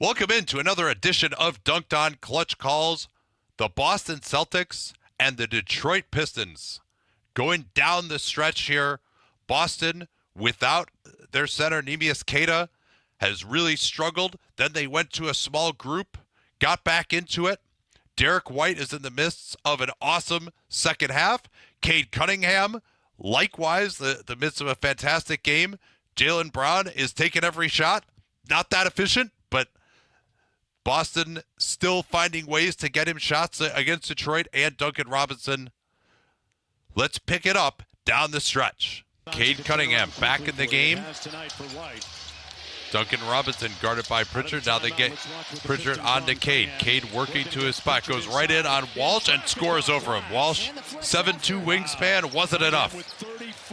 Welcome into another edition of Dunc'd On Clutch Calls. The Boston Celtics and the Detroit Pistons going down the stretch here. Boston, without their center, Neemias Queta, has really struggled. Then they went to a small group, got back into it. Derek White is in the midst of an awesome second half. Cade Cunningham, likewise, the midst of a fantastic game. Jaylen Brown is taking every shot. Not that efficient, but Boston still finding ways to get him shots against Detroit and Duncan Robinson. Let's pick it up down the stretch. Cade Cunningham back in the game. Duncan Robinson guarded by Pritchard. Now they get Pritchard onto Cade. Cade working to his spot. Goes right in on Walsh and scores over him. Walsh, 7'2" wingspan, wasn't enough.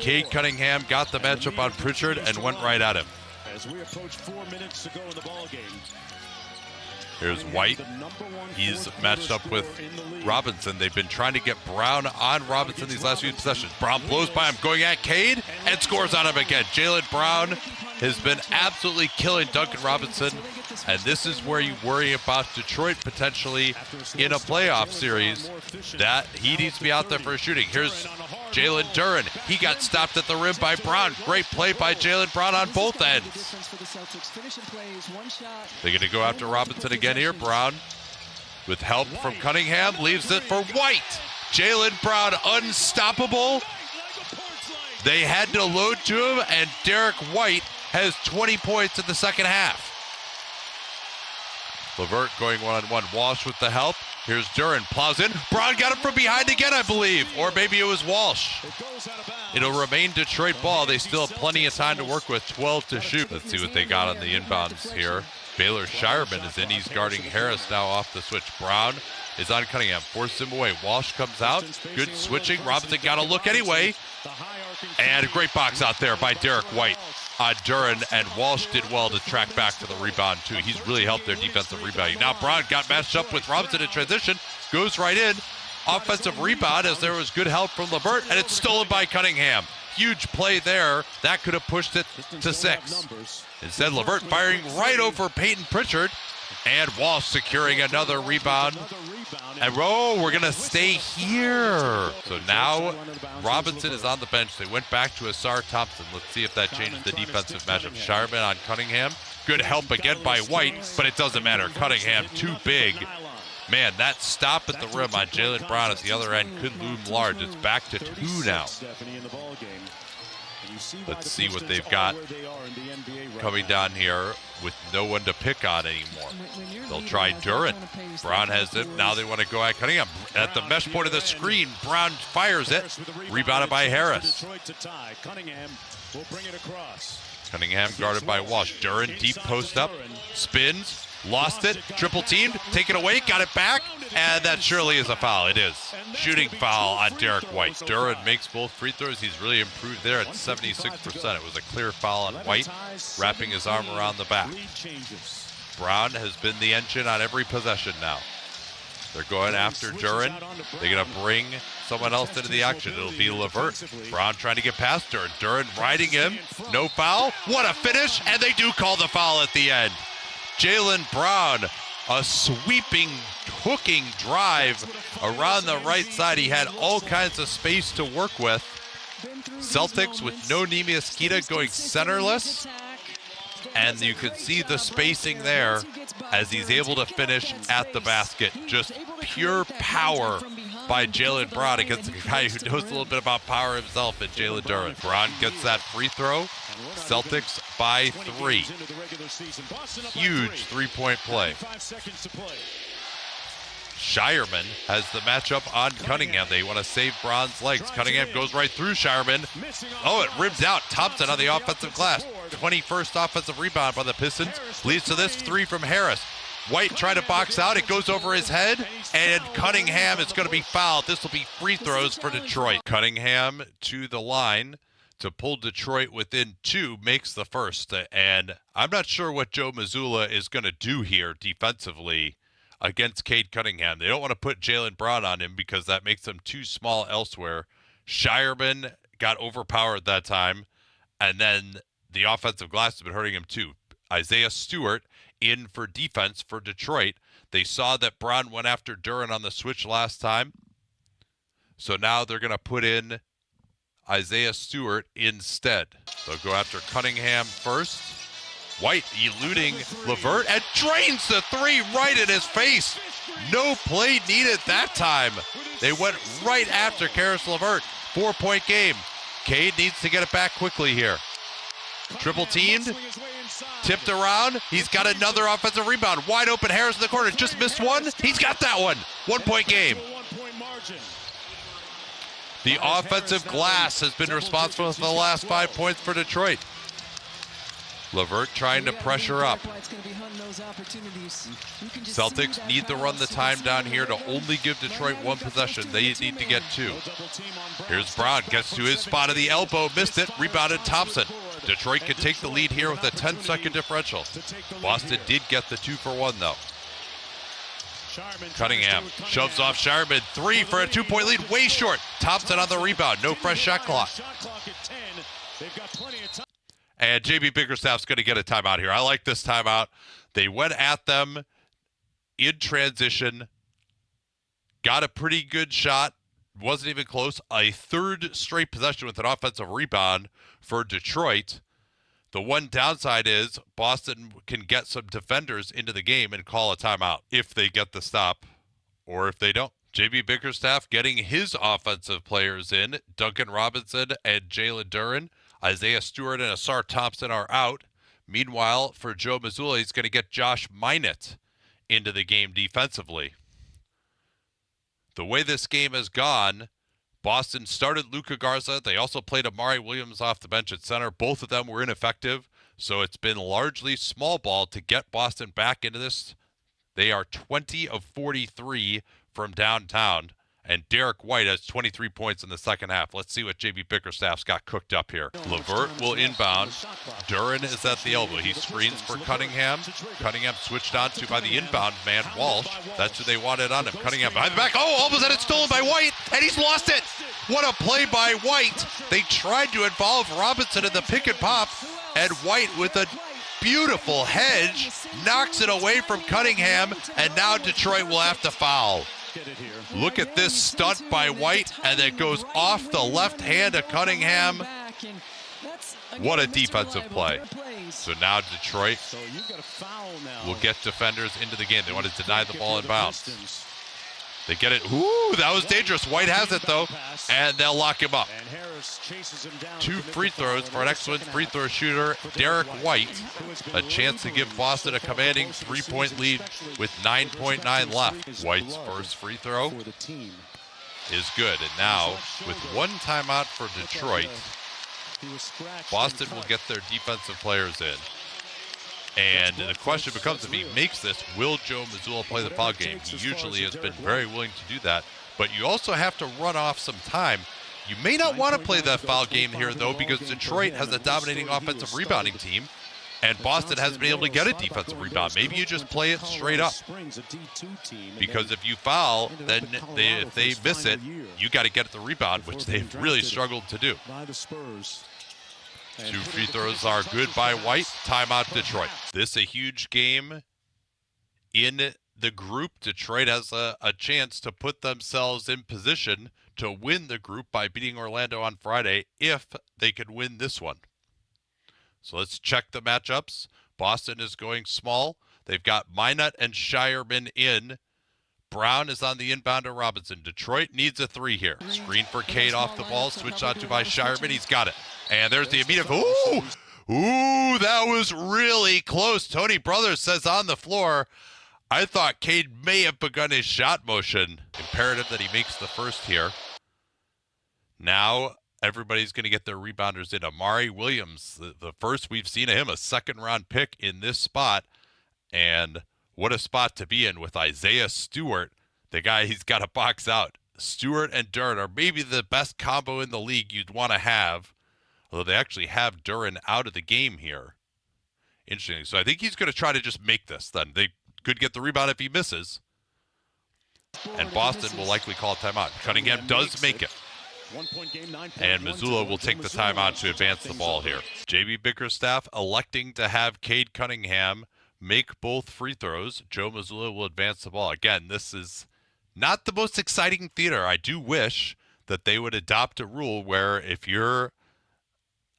Cade Cunningham got the matchup on Pritchard and went right at him. As we approach 4 minutes to go in the ball game. Here's White. He's matched up with Robinson. They've been trying to get Brown on Robinson these last few possessions. Brown blows by him, going at Cade, and scores on him again. Jaylen Brown has been absolutely killing Duncan Robinson, and this is where you worry about Detroit potentially in a playoff series, that he needs to be out there for shooting. Here's Jalen Duren. He got stopped at the rim by Brown. Great play by Jaylen Brown on both ends. They're going to go after Robinson again here. Brown, with help from Cunningham, leaves it for White. Jaylen Brown unstoppable. They had to load to him, and Derek White has 20 points in the second half. LeVert going one-on-one. Walsh with the help. Here's Duren, plows in. Brown got him from behind again, I believe. Or maybe it was Walsh. It'll remain Detroit ball. They still have plenty of time to work with. 12 to shoot. Let's see what they got on the inbounds here. Baylor Shireman is in. He's guarding Harris now off the switch. Brown is on Cunningham. Force him away. Walsh comes out. Good switching. Robinson got a look anyway. And a great box out there by Derek White. Duren, and Walsh did well to track back for the rebound, too. He's really helped their defensive rebounding. Now Brown got matched up with Robinson in transition, goes right in. Offensive rebound as there was good help from LeVert, and it's stolen by Cunningham. Huge play there. That could have pushed it to 6. Instead, LeVert firing right over Peyton Pritchard, and Walsh securing another rebound. And we're going to stay here. So now Robinson is on the bench. They went back to Asar Thompson. Let's see if that changes the defensive matchup. Shireman on Cunningham. Good help again by White, but it doesn't matter. Cunningham too big. Man, that stop at the rim on Jaylen Brown at the other end could loom large. It's back to 2 now. Let's see what they've got coming down here with no one to pick on anymore. They'll try Duren. Brown has it. Now they want to go at Cunningham. At the mesh point of the screen, Brown fires it. Rebounded by Harris. Cunningham guarded by Walsh. Duren deep post up. Spins. Lost it. Triple teamed. Taken away. Got it back. And that surely is a foul. It is. Shooting foul on Derek White. Duren makes both free throws. He's really improved there at 76%. It was a clear foul on White, wrapping his arm around the back. Brown has been the engine on every possession now. They're going after Duren. They're going to bring someone else into the action. It'll be LeVert. Brown trying to get past Duren. Duren riding him. No foul. What a finish. And they do call the foul at the end. Jaylen Brown, a sweeping, hooking drive around the right side. He had all kinds of space to work with. Celtics with no Neemias Queta going centerless. And you could see the spacing there as he's able to finish at the basket. Just pure power by Jaylen Brown against a guy who knows a little bit about power himself in Jalen Duren. Brown gets that free throw. Celtics by 3. Huge three-point play. Shireman has the matchup on Cunningham. They want to save Brown's legs. Cunningham goes right through Shireman. Oh, it rims out. Thompson on the offensive glass. 21st offensive rebound by the Pistons. Leads to this 3 from Harris. White trying to box out. It goes over his head. And Cunningham is going to be fouled. This will be free throws for Detroit. Cunningham to the line to pull Detroit within 2, makes the first. And I'm not sure what Joe Mazzulla is going to do here defensively against Cade Cunningham. They don't want to put Jaylen Brown on him because that makes him too small elsewhere. Shireman got overpowered that time, and then the offensive glass has been hurting him too. Isaiah Stewart in for defense for Detroit. They saw that Brown went after Duren on the switch last time. So now they're going to put in Isaiah Stewart instead. They'll go after Cunningham first. White eluding LeVert and drains the three right in his face. No play needed that time. They went right after Karis LeVert. 4-point game. Cade needs to get it back quickly here. Triple teamed. Tipped around. He's got another offensive rebound. Wide open Harris in the corner. Just missed one. He's got that one. 1-point game. The offensive glass has been responsible for the last 5 points for Detroit. LeVert trying to pressure up. Celtics need to run the time down here to only give Detroit one possession. They need to get two. Here's Brown, gets to his spot at the elbow, missed it, rebounded Thompson. Detroit can take the lead here with a 10-second differential. Boston did get the 2-for-1 though. Cunningham shoves off Shireman, 3 for a 2-point lead, way short. Thompson on the rebound, no fresh shot clock. And JB Bickerstaff's going to get a timeout here. I like this timeout. They went at them in transition, got a pretty good shot, wasn't even close. A third straight possession with an offensive rebound for Detroit. The one downside is Boston can get some defenders into the game and call a timeout if they get the stop or if they don't. JB Bickerstaff getting his offensive players in. Duncan Robinson and Jalen Duren. Isaiah Stewart and Asar Thompson are out. Meanwhile, for Joe Mazzulla, he's going to get Josh Minott into the game defensively. The way this game has gone, Boston started Luka Garza. They also played Amari Williams off the bench at center. Both of them were ineffective, so it's been largely small ball to get Boston back into this. They are 20 of 43 from downtown. And Derek White has 23 points in the second half. Let's see what JB Bickerstaff's got cooked up here. LeVert will inbound. Duren is at the elbow. He screens for Cunningham. Cunningham switched on to by the inbound man, Walsh. That's who they wanted on him. Cunningham behind the back. Oh, almost had it stolen by White, and he's lost it. What a play by White. They tried to involve Robinson in the pick and pop, and White with a beautiful hedge knocks it away from Cunningham, and now Detroit will have to foul. Look at this stunt by White, and it goes off the left hand of Cunningham. What a defensive play. So now Detroit will get defenders into the game. They want to deny the ball in bounds. They get it. Ooh, that was dangerous. White has it, though, and they'll lock him up. 2 free throws for an excellent free throw shooter, Derek White. A chance to give Boston a commanding 3-point lead with 9.9 left. White's first free throw is good. And now, with one timeout for Detroit, Boston will get their defensive players in. And the question becomes, if he makes this, will Joe Mazzulla play the foul game? He usually has been very willing to do that. But you also have to run off some time. You may not want to play that foul game here, though, because Detroit has a dominating offensive rebounding team, and Boston hasn't been able to get a defensive rebound. Maybe you just play it straight up. Because if you foul, then if they miss it, you got to get the rebound, which they've really struggled to do. 2 free throws are good by White. Timeout Detroit. This a huge game in the group. Detroit has a chance to put themselves in position to win the group by beating Orlando on Friday if they could win this one. So let's check the matchups. Boston is going small. They've got Minott and Shireman in. Brown is on the inbound to Robinson. Detroit needs a 3 here. Screen for Cade off the ball. Switched on to by Shireman. He's got it. And there's the immediate. Ooh, that was really close. Tony Brothers says on the floor, I thought Cade may have begun his shot motion. Imperative that he makes the first here. Now everybody's going to get their rebounders in. Amari Williams, the first we've seen of him, a second-round pick in this spot. And what a spot to be in with Isaiah Stewart, the guy he's got to box out. Stewart and Duren are maybe the best combo in the league you'd want to have. Although they actually have Duren out of the game here. Interesting. So I think he's going to try to just make this then. They could get the rebound if he misses. And Boston will likely call a timeout. Cunningham does make it. And Mazzulla will take the timeout to advance the ball here. JB Bickerstaff electing to have Cade Cunningham make both free throws, Joe Mazzulla will advance the ball. Again, this is not the most exciting theater. I do wish that they would adopt a rule where if you're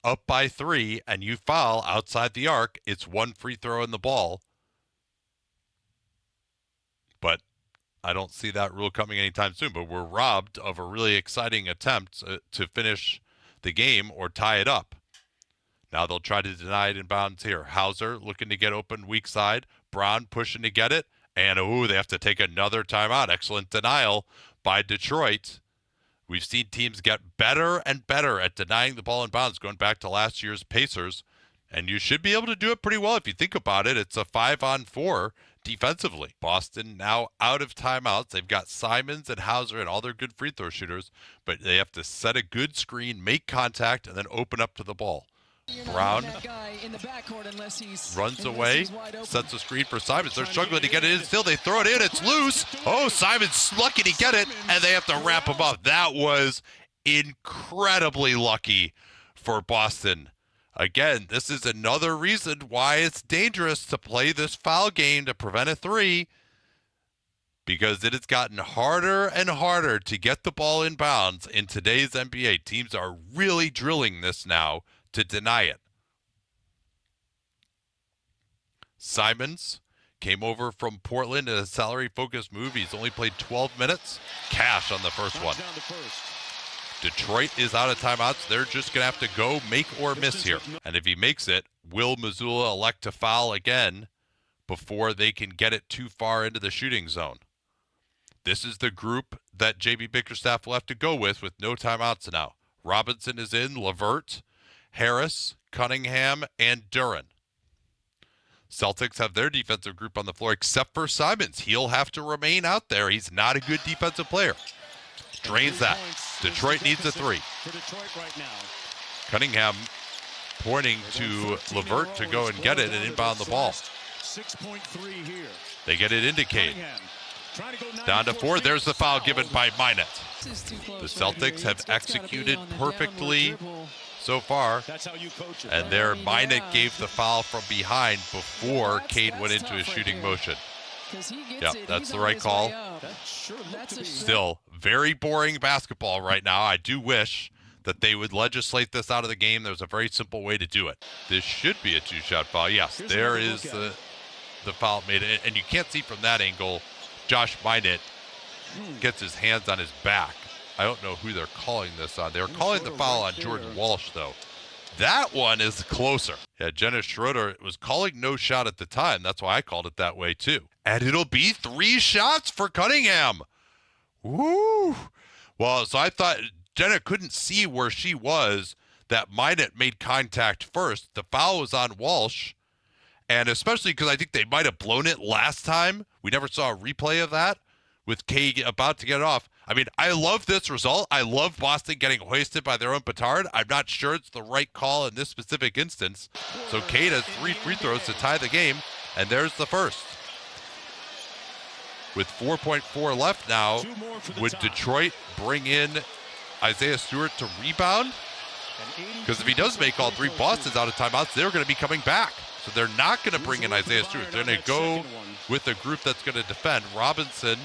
up by 3 and you foul outside the arc, it's 1 free throw in the ball. But I don't see that rule coming anytime soon. But we're robbed of a really exciting attempt to finish the game or tie it up. Now they'll try to deny it in bounds here. Hauser looking to get open weak side. Brown pushing to get it. And, they have to take another timeout. Excellent denial by Detroit. We've seen teams get better and better at denying the ball in bounds, going back to last year's Pacers. And you should be able to do it pretty well if you think about it. It's a 5-on-4 defensively. Boston now out of timeouts. They've got Simons and Hauser and all their good free throw shooters, but they have to set a good screen, make contact, and then open up to the ball. Brown runs away, sets a screen for Simons. They're struggling to get it in still. They throw it in. It's loose. Oh, Simons lucky to get it, and they have to wrap him up. That was incredibly lucky for Boston. Again, this is another reason why it's dangerous to play this foul game to prevent a 3, because it has gotten harder and harder to get the ball in bounds in today's NBA. Teams are really drilling this now to deny it. Simons came over from Portland in a salary-focused move. He's only played 12 minutes. Cash on the first one. Detroit is out of timeouts. They're just going to have to go make or miss here. And if he makes it, will Mazzulla elect to foul again before they can get it too far into the shooting zone? This is the group that JB Bickerstaff will have to go with no timeouts now. Robinson is in, LeVert, Harris, Cunningham, and Duren. Celtics have their defensive group on the floor except for Simons. He'll have to remain out there. He's not a good defensive player. Drains that. Detroit needs a 3. Cunningham pointing to LeVert to go and get it and inbound the ball. They get it into Cade. Down to 4. There's the foul given by Minot. The Celtics have executed perfectly so far, and their Minot gave the foul from behind before Cade went into his shooting motion. Yep, that's the right call. Still, very boring basketball right now. I do wish that they would legislate this out of the game. There's a very simple way to do it. This should be a 2-shot foul. Yes, there is the foul made. And you can't see from that angle, Josh Minot gets his hands on his back. I don't know who they're calling this on. They're calling the foul on Jordan Walsh, though. That one is closer. Yeah, Dennis Schroeder was calling no shot at the time. That's why I called it that way, too. And it'll be 3 shots for Cunningham. Woo! Well, so I thought Jenna couldn't see where she was, that Minot made contact first. The foul was on Walsh. And especially because I think they might have blown it last time. We never saw a replay of that with Cade about to get it off. I mean, I love this result. I love Boston getting hoisted by their own petard. I'm not sure it's the right call in this specific instance. So Cade has 3 free throws to tie the game, and there's the first. With 4.4 left now, would Detroit bring in Isaiah Stewart to rebound? Because if he does make all 3, Boston's out of timeouts. They're going to be coming back. So they're not going to bring in Isaiah Stewart. They're going to go with a group that's going to defend. Robinson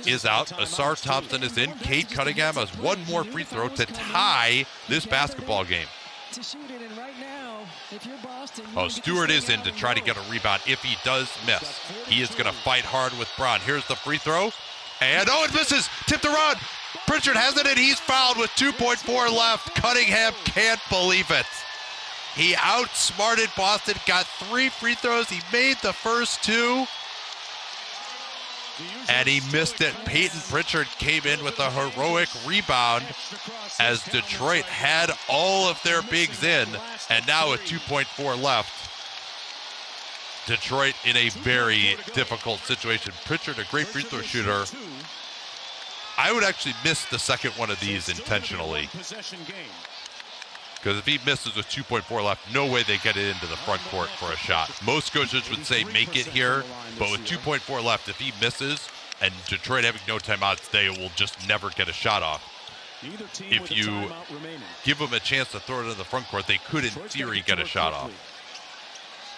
is out. Asar Thompson is in. Cade Cunningham has 1 more free throw to tie this basketball game. Oh, Stewart is in to try to get a rebound if he does miss. He is going to fight hard with Brown. Here's the free throw. And, it misses. Tipped around. Pritchard has it, and he's fouled with 2.4 left. Cunningham can't believe it. He outsmarted Boston, got 3 free throws. He made the first 2. And he missed it. Peyton Pritchard came in with a heroic rebound as Detroit had all of their bigs in. And now with 2.4 left, Detroit in a very difficult situation. Pritchard, a great free throw shooter. I would actually miss the second one of these intentionally. Because if he misses with 2.4 left, no way they get it into the front court for a shot. Most coaches would say make it here, but with 2.4 left, if he misses and Detroit having no timeouts, they will just never get a shot off. If you give them a chance to throw it in the front court, they could, in theory, get a shot off.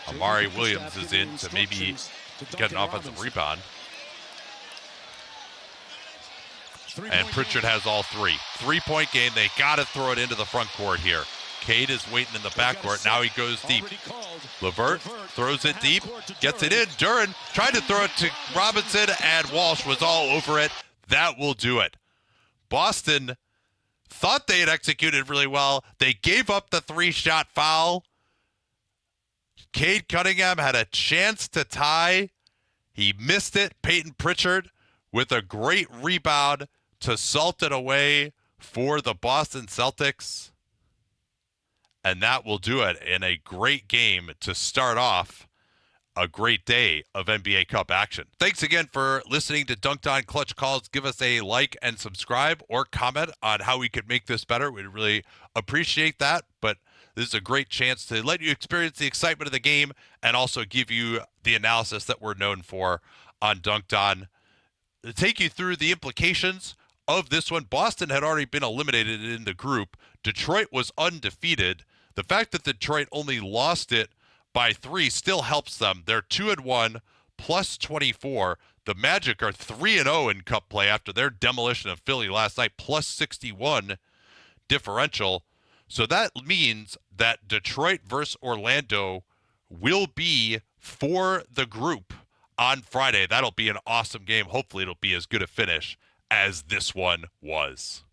Amari Williams is in to maybe get an offensive rebound. And Pritchard has all three. 3-point game. They got to throw it into the front court here. Cade is waiting in the backcourt. Now he goes deep. LeVert throws it deep, gets it in. Duren tried to throw it to Robinson, and Walsh was all over it. That will do it. Boston thought they had executed really well. They gave up the 3-shot foul. Cade Cunningham had a chance to tie. He missed it. Peyton Pritchard with a great rebound to salt it away for the Boston Celtics. And that will do it in a great game to start off a great day of NBA Cup action. Thanks again for listening to Dunc'd On Clutch Calls. Give us a like and subscribe or comment on how we could make this better. We'd really appreciate that. But this is a great chance to let you experience the excitement of the game and also give you the analysis that we're known for on Dunc'd On. To take you through the implications of this one, Boston had already been eliminated in the group. Detroit was undefeated. The fact that Detroit only lost it by 3 still helps them. They're 2-1 plus 24. The Magic are 3-0 in Cup play after their demolition of Philly last night, plus 61 differential. So that means that Detroit versus Orlando will be for the group on Friday. That'll be an awesome game. Hopefully it'll be as good a finish as this one was.